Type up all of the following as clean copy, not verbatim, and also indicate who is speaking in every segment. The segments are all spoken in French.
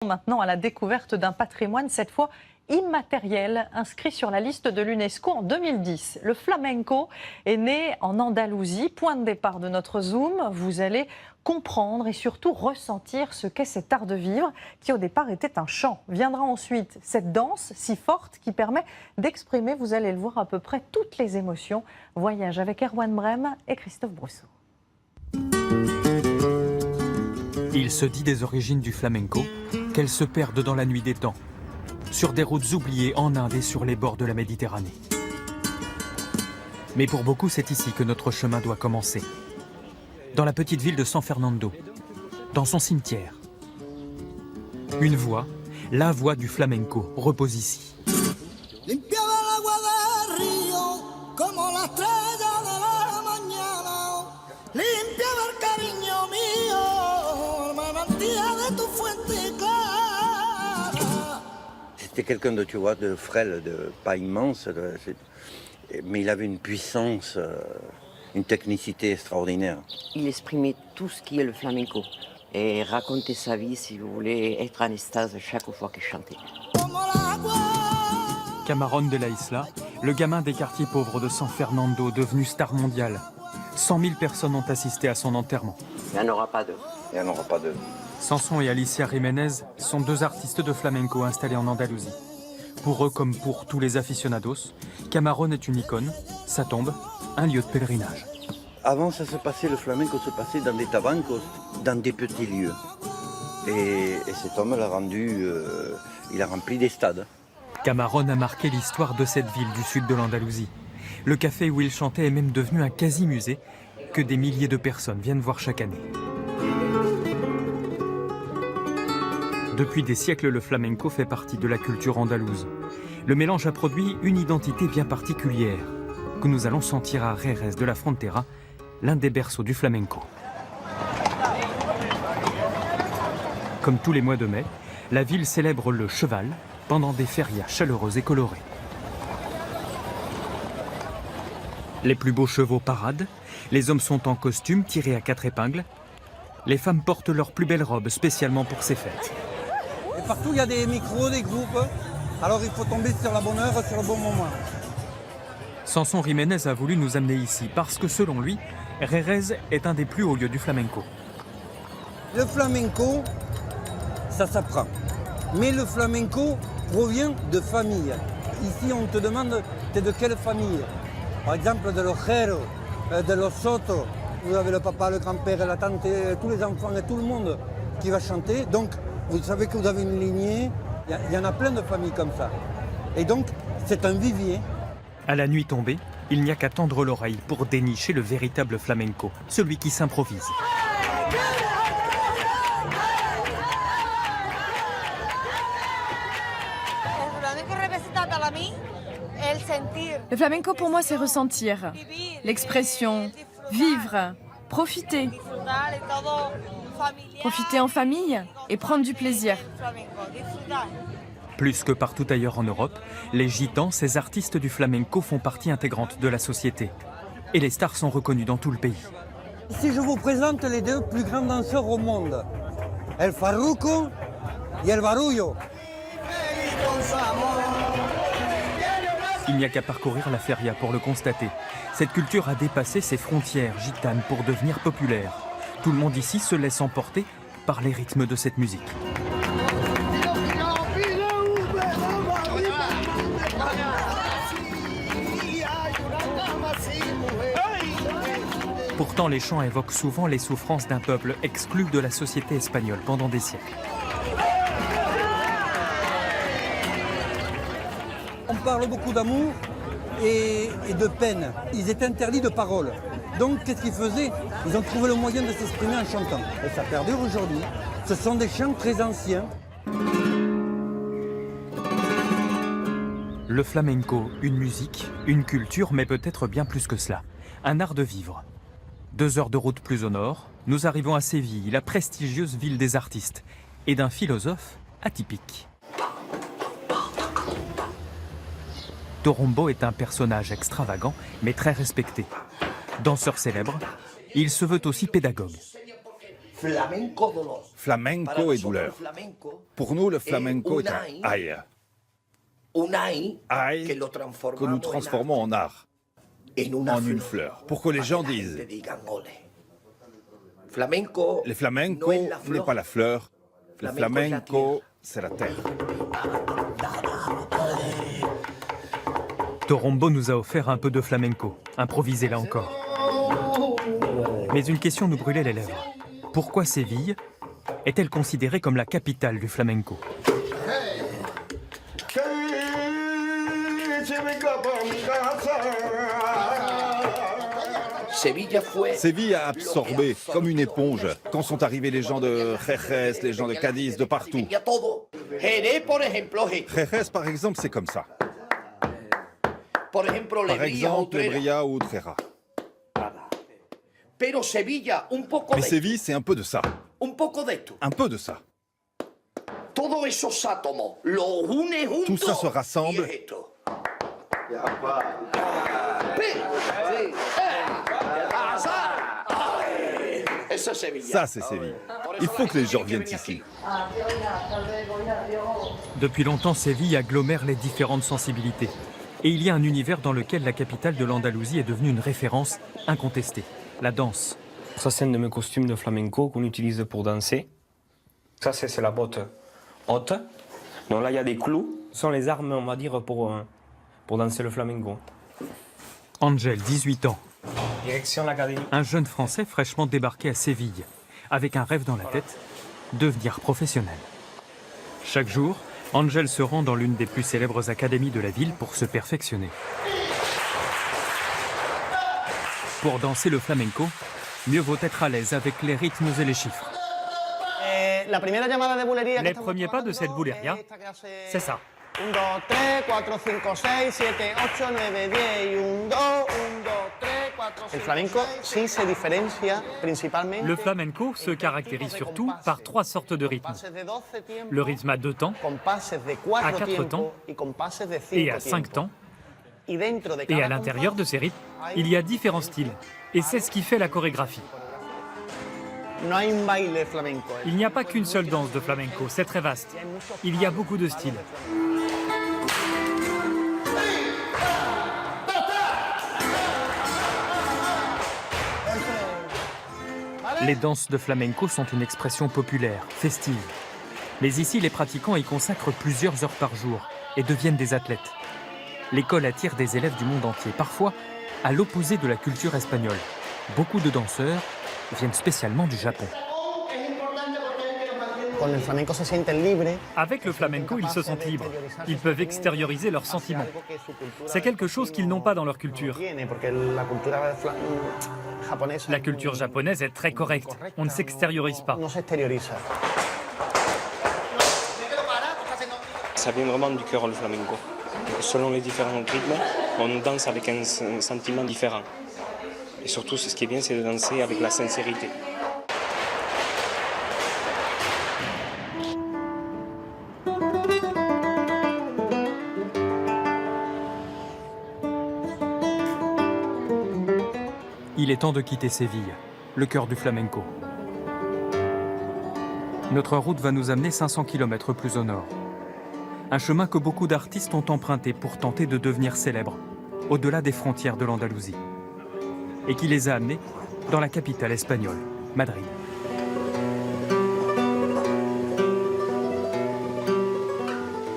Speaker 1: Maintenant à la découverte d'un patrimoine, cette fois immatériel, inscrit sur la liste de l'UNESCO en 2010. Le flamenco est né en Andalousie, point de départ de notre Zoom. Vous allez comprendre et surtout ressentir ce qu'est cet art de vivre qui au départ était un chant. Viendra ensuite cette danse si forte qui permet d'exprimer, vous allez le voir, à peu près toutes les émotions. Voyage avec Erwan Brem et Christophe Brousseau.
Speaker 2: Il se dit des origines du flamenco qu'elles se perdent dans la nuit des temps, sur des routes oubliées en Inde et sur les bords de la Méditerranée. Mais pour beaucoup, c'est ici que notre chemin doit commencer. Dans la petite ville de San Fernando, dans son cimetière. Une voix, la voix du flamenco, repose ici.
Speaker 3: C'était quelqu'un de, tu vois, de frêle, pas immense, mais il avait une puissance, une technicité extraordinaire.
Speaker 4: Il exprimait tout ce qui est le flamenco et racontait sa vie, si vous voulez, être en extase chaque fois qu'il chantait.
Speaker 2: Camarón de la Isla, le gamin des quartiers pauvres de San Fernando, devenu star mondiale. 100 000 personnes ont assisté à son enterrement.
Speaker 4: Il n'y en aura pas deux.
Speaker 3: Il n'y en aura pas deux.
Speaker 2: Samson et Alicia Jiménez sont deux artistes de flamenco installés en Andalousie. Pour eux, comme pour tous les aficionados, Camarón est une icône, sa tombe, un lieu de pèlerinage.
Speaker 3: Avant, ça se passait, le flamenco se passait dans des tabancos, dans des petits lieux. Et cet homme l'a rendu, il a rempli des stades.
Speaker 2: Camarón a marqué l'histoire de cette ville du sud de l'Andalousie. Le café où il chantait est même devenu un quasi-musée que des milliers de personnes viennent voir chaque année. Depuis des siècles, le flamenco fait partie de la culture andalouse. Le mélange a produit une identité bien particulière que nous allons sentir à Jerez de la Frontera, l'un des berceaux du flamenco. Comme tous les mois de mai, la ville célèbre le cheval pendant des férias chaleureuses et colorées. Les plus beaux chevaux paradent, les hommes sont en costume tirés à 4 épingles, les femmes portent leurs plus belles robes spécialement pour ces fêtes.
Speaker 5: Et partout il y a des micros, des groupes, alors il faut tomber sur la bonne heure, sur le bon moment.
Speaker 2: Samson Jiménez a voulu nous amener ici parce que selon lui, Jerez est un des plus hauts lieux du flamenco.
Speaker 5: Le flamenco, ça s'apprend. Mais le flamenco provient de famille. Ici on te demande, t'es de quelle famille? Par exemple de los Jero, de los Soto. Vous avez le papa, le grand-père, la tante, tous les enfants et tout le monde qui va chanter. Donc vous savez que vous avez une lignée, il y en a plein de familles comme ça. Et donc c'est un vivier.
Speaker 2: À la nuit tombée, il n'y a qu'à tendre l'oreille pour dénicher le véritable flamenco, celui qui s'improvise.
Speaker 6: Le flamenco pour moi c'est ressentir, l'expression, vivre, profiter. Profiter en famille et prendre du plaisir.
Speaker 2: Plus que partout ailleurs en Europe, les gitans, ces artistes du flamenco, font partie intégrante de la société. Et les stars sont reconnues dans tout le pays.
Speaker 5: Si je vous présente les deux plus grands danseurs au monde, El Farruko et El Barullo.
Speaker 2: Il n'y a qu'à parcourir la feria pour le constater. Cette culture a dépassé ses frontières gitanes pour devenir populaire. Tout le monde ici se laisse emporter par les rythmes de cette musique. Pourtant, les chants évoquent souvent les souffrances d'un peuple exclu de la société espagnole pendant des siècles.
Speaker 5: On parle beaucoup d'amour et de peine. Ils étaient interdits de parole. Donc, qu'est-ce qu'ils faisaient? Ils ont trouvé le moyen de s'exprimer en chantant. Et ça perdure aujourd'hui. Ce sont des chants très anciens.
Speaker 2: Le flamenco, une musique, une culture, mais peut-être bien plus que cela. Un art de vivre. 2 heures de route plus au nord, nous arrivons à Séville, la prestigieuse ville des artistes, et d'un philosophe atypique. Torombo est un personnage extravagant, mais très respecté. Danseur célèbre, il se veut aussi pédagogue.
Speaker 7: Flamenco et douleur. Pour nous, le flamenco est un aïe. Aïe que nous transformons en art, en une fleur, pour que les gens disent les flamenco n'est pas la fleur, le flamenco c'est la terre.
Speaker 2: Torombo nous a offert un peu de flamenco, improvisé là encore. Mais une question nous brûlait les lèvres. Pourquoi Séville est-elle considérée comme la capitale du flamenco?
Speaker 7: Séville a absorbé comme une éponge quand sont arrivés les gens de Jerez, les gens de Cadiz, de partout. Jerez, par exemple, c'est comme ça. Par exemple, Bria ou Utrera. Mais Séville, c'est un peu de ça. Un peu de ça. Tout ça se rassemble. Ça, c'est Séville. Il faut que les gens viennent ici.
Speaker 2: Depuis longtemps, Séville agglomère les différentes sensibilités. Et il y a un univers dans lequel la capitale de l'Andalousie est devenue une référence incontestée. La danse.
Speaker 8: Ça, c'est un de mes costumes de flamenco qu'on utilise pour danser. Ça, c'est la botte haute. Donc là, il y a des clous. Ce sont les armes, on va dire, pour danser le flamenco.
Speaker 2: Angel, 18 ans.
Speaker 8: Direction l'académie.
Speaker 2: Un jeune Français fraîchement débarqué à Séville, avec un rêve dans la tête, devenir professionnel. Chaque jour, Angel se rend dans l'une des plus célèbres académies de la ville pour se perfectionner. Pour danser le flamenco, mieux vaut être à l'aise avec les rythmes et les chiffres.
Speaker 9: Les premiers pas de cette bouleria, c'est ça. 1, 2, 3, 4, 5, 6, 7, 8, 9, 10, 1, 2, 1, 2, 3, 4, 5. Le flamenco, sí, se différencia principalement. Le flamenco se caractérise surtout par 3 sortes de rythmes. Le rythme à 2 temps, à 4 temps et à 5 temps. Et à l'intérieur de ces rythmes, il y a différents styles. Et c'est ce qui fait la chorégraphie. Il n'y a pas qu'une seule danse de flamenco, c'est très vaste. Il y a beaucoup de styles.
Speaker 2: Les danses de flamenco sont une expression populaire, festive. Mais ici, les pratiquants y consacrent plusieurs heures par jour et deviennent des athlètes. L'école attire des élèves du monde entier, parfois à l'opposé de la culture espagnole. Beaucoup de danseurs viennent spécialement du Japon.
Speaker 9: Avec le flamenco, ils se sentent libres. Ils peuvent extérioriser leurs sentiments. C'est quelque chose qu'ils n'ont pas dans leur culture. La culture japonaise est très correcte. On ne s'extériorise pas.
Speaker 8: Ça vient vraiment du cœur, le flamenco. Selon les différents rythmes, on danse avec un sentiment différent. Et surtout, ce qui est bien, c'est de danser avec la sincérité.
Speaker 2: Il est temps de quitter Séville, le cœur du flamenco. Notre route va nous amener 500 km plus au nord. Un chemin que beaucoup d'artistes ont emprunté pour tenter de devenir célèbres, au-delà des frontières de l'Andalousie. Et qui les a amenés dans la capitale espagnole, Madrid.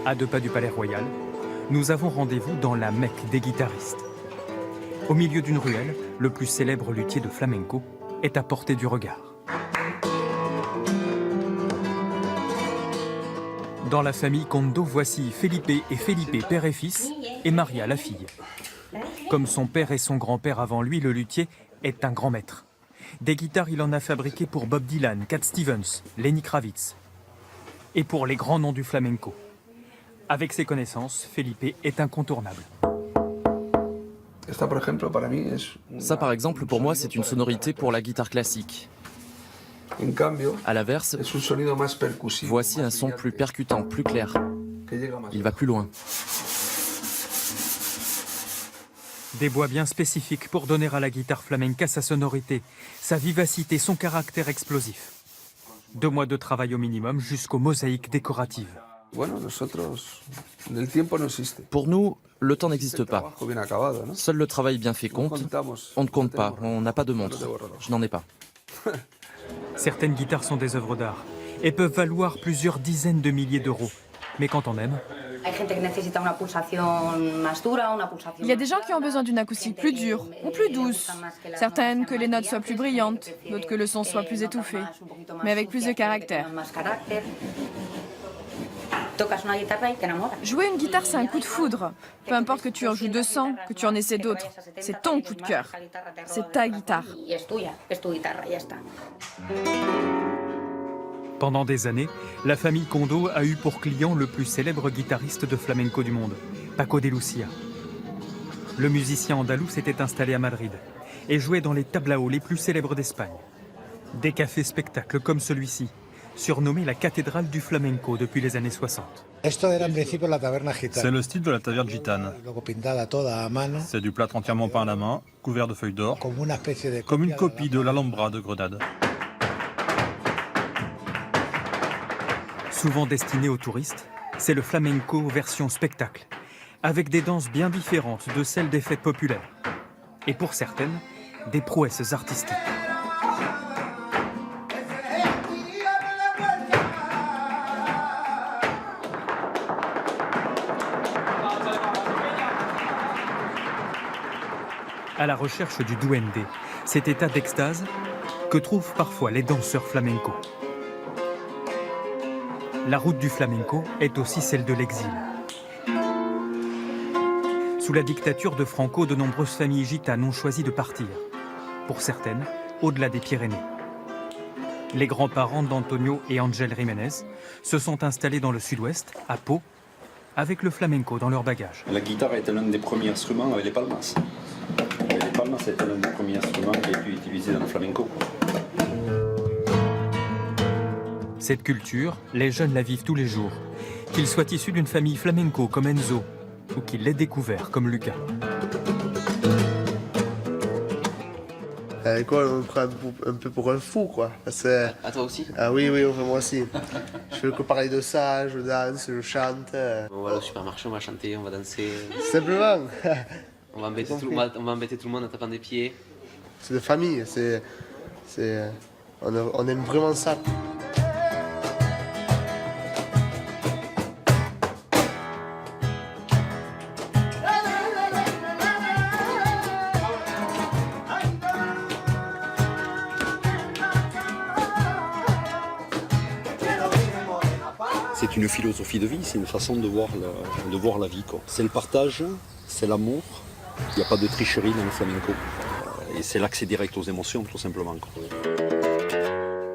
Speaker 2: À 2 pas du Palais Royal, nous avons rendez-vous dans la Mecque des guitaristes. Au milieu d'une ruelle, le plus célèbre luthier de flamenco est à portée du regard. Dans la famille Kondo, voici Felipe et Felipe, père et fils, et Maria, la fille. Comme son père et son grand-père avant lui, le luthier est un grand maître. Des guitares, il en a fabriqué pour Bob Dylan, Cat Stevens, Lenny Kravitz. Et pour les grands noms du flamenco. Avec ses connaissances, Felipe est incontournable.
Speaker 10: Ça, par exemple, pour moi, c'est une sonorité pour la guitare classique. À l'inverse, voici un son plus percutant, plus clair. Il va plus loin.
Speaker 2: Des bois bien spécifiques pour donner à la guitare flamenca sa sonorité, sa vivacité, son caractère explosif. 2 mois de travail au minimum jusqu'aux mosaïques décoratives.
Speaker 10: Pour nous, le temps n'existe pas. Seul le travail bien fait compte. On ne compte pas, on n'a pas de montre. Je n'en ai pas.
Speaker 2: Certaines guitares sont des œuvres d'art et peuvent valoir plusieurs dizaines de milliers d'euros. Mais quand on aime,
Speaker 6: Il y a des gens qui ont besoin d'une acoustique plus dure ou plus douce. Certaines que les notes soient plus brillantes, d'autres que le son soit plus étouffé, mais avec plus de caractère. Jouer une guitare, c'est un coup de foudre. Peu importe que tu en joues 200, que tu en essaies d'autres. C'est ton coup de cœur. C'est ta guitare.
Speaker 2: pendant des années, la famille Kondo a eu pour client le plus célèbre guitariste de flamenco du monde, Paco de Lucia. Le musicien andalou s'était installé à Madrid et jouait dans les tablaos les plus célèbres d'Espagne. Des cafés-spectacles comme celui-ci, surnommé la cathédrale du flamenco depuis les années 60.
Speaker 11: C'est le style de la taverne gitane. C'est du plâtre entièrement peint à la main, couvert de feuilles d'or, comme une copie de l'Alhambra de Grenade.
Speaker 2: Souvent destiné aux touristes, c'est le flamenco version spectacle, avec des danses bien différentes de celles des fêtes populaires. Et pour certaines, des prouesses artistiques. À la recherche du duende, cet état d'extase que trouvent parfois les danseurs flamenco. La route du flamenco est aussi celle de l'exil. Sous la dictature de Franco, de nombreuses familles gitanes ont choisi de partir. Pour certaines, au-delà des Pyrénées. Les grands-parents d'Antonio et Ángel Jiménez se sont installés dans le sud-ouest, à Pau, avec le flamenco dans leur bagage.
Speaker 12: La guitare était l'un des premiers instruments avec les palmas. Les palmas c'était l'un des premiers instruments qui a été utilisé dans le flamenco.
Speaker 2: Cette culture, les jeunes la vivent tous les jours. Qu'ils soient issus d'une famille flamenco comme Enzo, ou qu'ils l'aient découvert comme Lucas.
Speaker 13: Quoi, on me prend un peu pour un fou, quoi.
Speaker 14: À toi aussi?
Speaker 13: Ah oui, oui, enfin, moi aussi. Je fais que parler de ça, je danse, je chante.
Speaker 14: On va au supermarché, on va chanter, on va danser.
Speaker 13: Simplement.
Speaker 14: On va embêter tout le monde en tapant des pieds.
Speaker 13: C'est de famille, on aime vraiment ça.
Speaker 12: C'est une philosophie de vie, c'est une façon de voir la vie. C'est le partage, c'est l'amour, il n'y a pas de tricherie dans le flamenco. Et c'est l'accès direct aux émotions, tout simplement.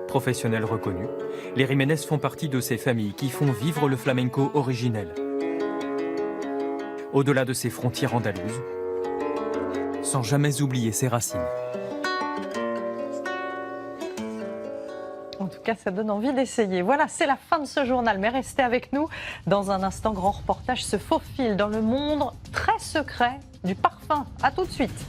Speaker 2: Professionnels reconnus, les Jiménez font partie de ces familles qui font vivre le flamenco originel. Au-delà de ses frontières andalouses, sans jamais oublier ses racines.
Speaker 1: En tout cas, ça donne envie d'essayer. Voilà, c'est la fin de ce journal. Mais restez avec nous. Dans un instant, grand reportage se faufile dans le monde très secret du parfum. À tout de suite.